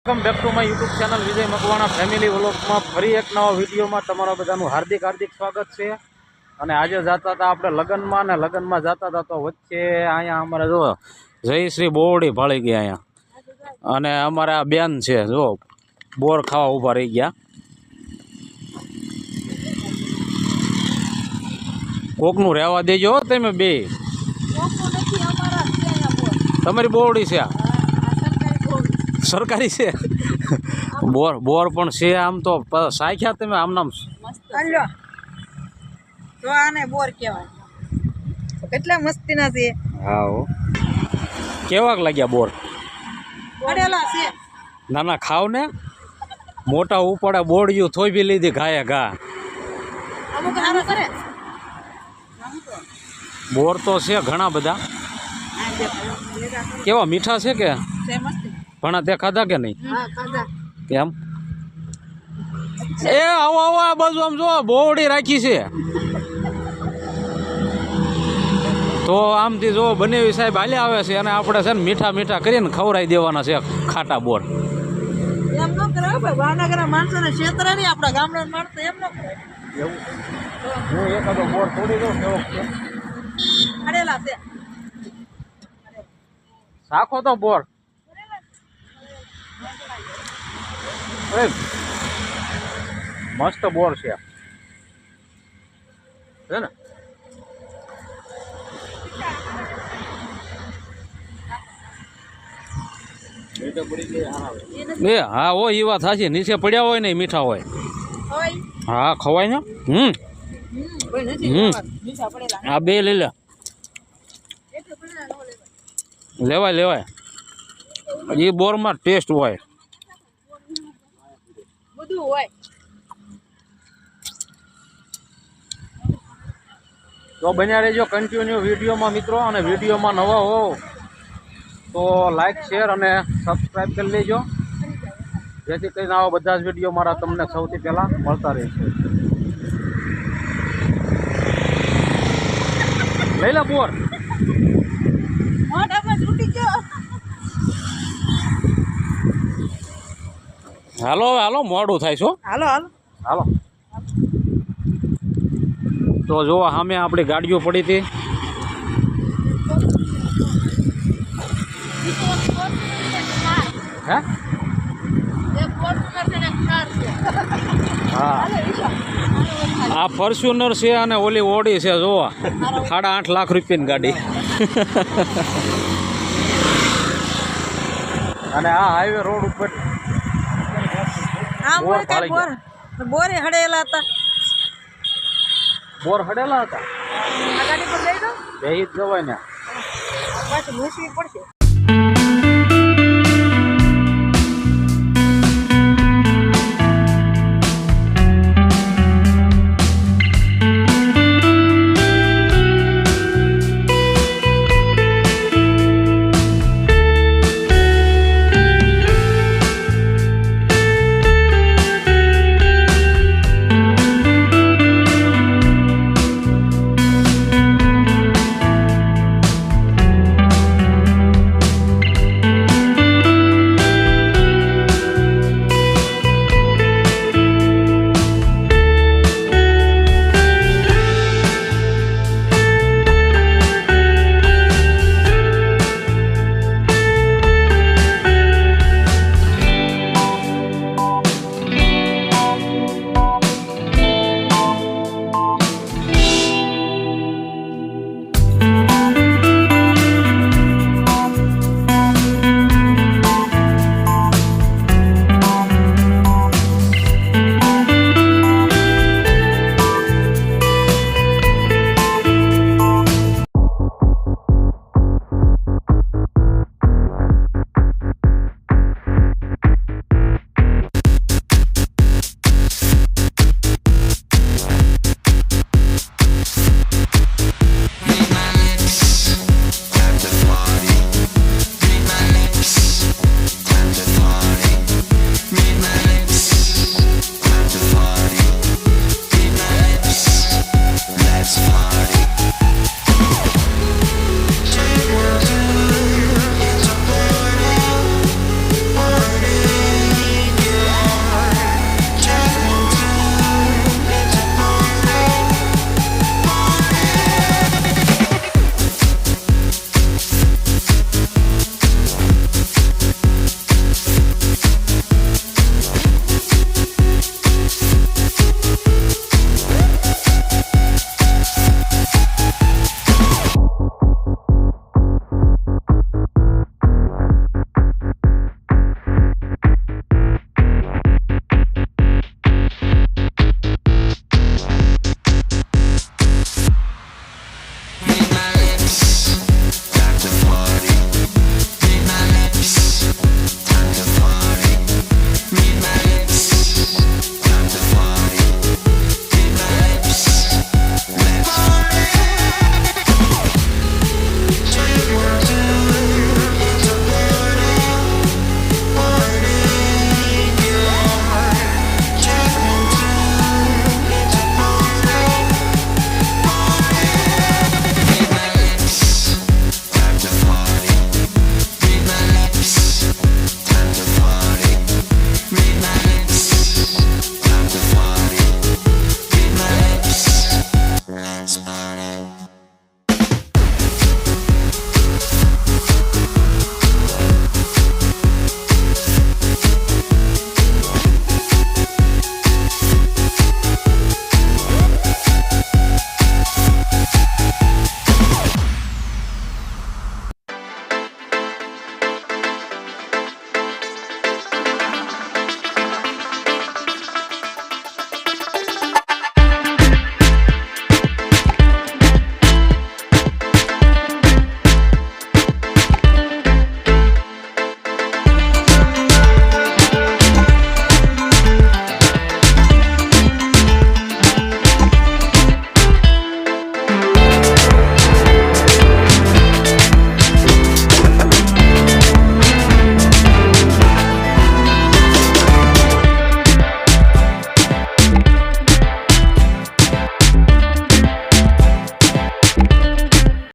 Welcome back to my YouTube channel Vijay Makwana family વ્લોગમાં ફરી એક નવા વિડીયોમાં તમારા બધાનું હાર્દિક સ્વાગત છે। અને આજે જતા હતા આપણે લગ્નમાં, ને લગ્નમાં જતા હતા તો વચ્ચે અહીંયા અમારે જો જયશ્રી બોરડી ભાળી ગયા અહીંયા, અને અમારા બેન છે જો બોર ખાવા ઊભા રહી ગયા। કોકનું રહેવા દેજો તમે બે, તમારી બોરડી છે સરકારી છે બોર પણ છે આમ તો સાખ્યા તમે આમ નામ તો આને બોર કહેવાય, કેટલા મસ્તીના છે। હા કેવાક લાગ્યા બોર? પડેલા છે ના ના ખાવ ને, મોટા ઉપાડે બોડિયું થોઈ લીધી ઘાયે ઘા। અમુક હારો કરે બોર તો છે ઘણા બધા, કેવા મીઠા છે કે ભણા તે ખાધા કે નહીં? કેમ એ આવો આવો આ બાજુ આમ જો બોવડી રાખી છે તો આમથી જો બનેવી સાહેબ હાલ્યા આવે છે, અને આપણે છે ને મીઠા મીઠા કરીને ખવડાવી દેવાના છે ખાટા બોર। એમ ન કરે ભાવનગર માણસોને ક્ષેત્ર નહીં, આપણા ગામડા માણસો એમ ન કરે। હું એકાદો બોર તોડી દઉં કેવો છે? પડેલા છે શાખો તો બોર મસ્ત બોર છે ને? એ હા હોય એ વાત સાચી, નીચે પડ્યા હોય ને મીઠા હોય। હા ખવાય ને। આ બે લઈ લે, લેવાય લેવાય, એ બોરમાં ટેસ્ટ હોય બધું હોય। તો બન્યા રહેજો કન્ટિન્યુ વિડીયોમાં મિત્રો, અને વિડીયોમાં નવા હો તો લાઈક શેર અને સબસ્ક્રાઈબ કરી લેજો, જેથી કરીને આવા બધા જ વિડીયો મારા તમને સૌથી પહેલાં મળતા રહેશે। લઈ લે બોર, હાલો હાલો મોડું થાય છો, હાલો હાલો હાલો। તો જો સામે આપણી ગાડીઓ પડી હતી, હે હા આ ફોર્ચ્યુનર છે અને ઓલી ઓડી છે જો 8.5 લાખ રૂપિયાની ગાડી અને આ હાઈવે રોડ ઉપર બોરે હડેલા હતા, બોર હડેલા હતા, આ ગાડી પર લઈ દો બે જ જવાય ને પાછું મૂકવી પડશે।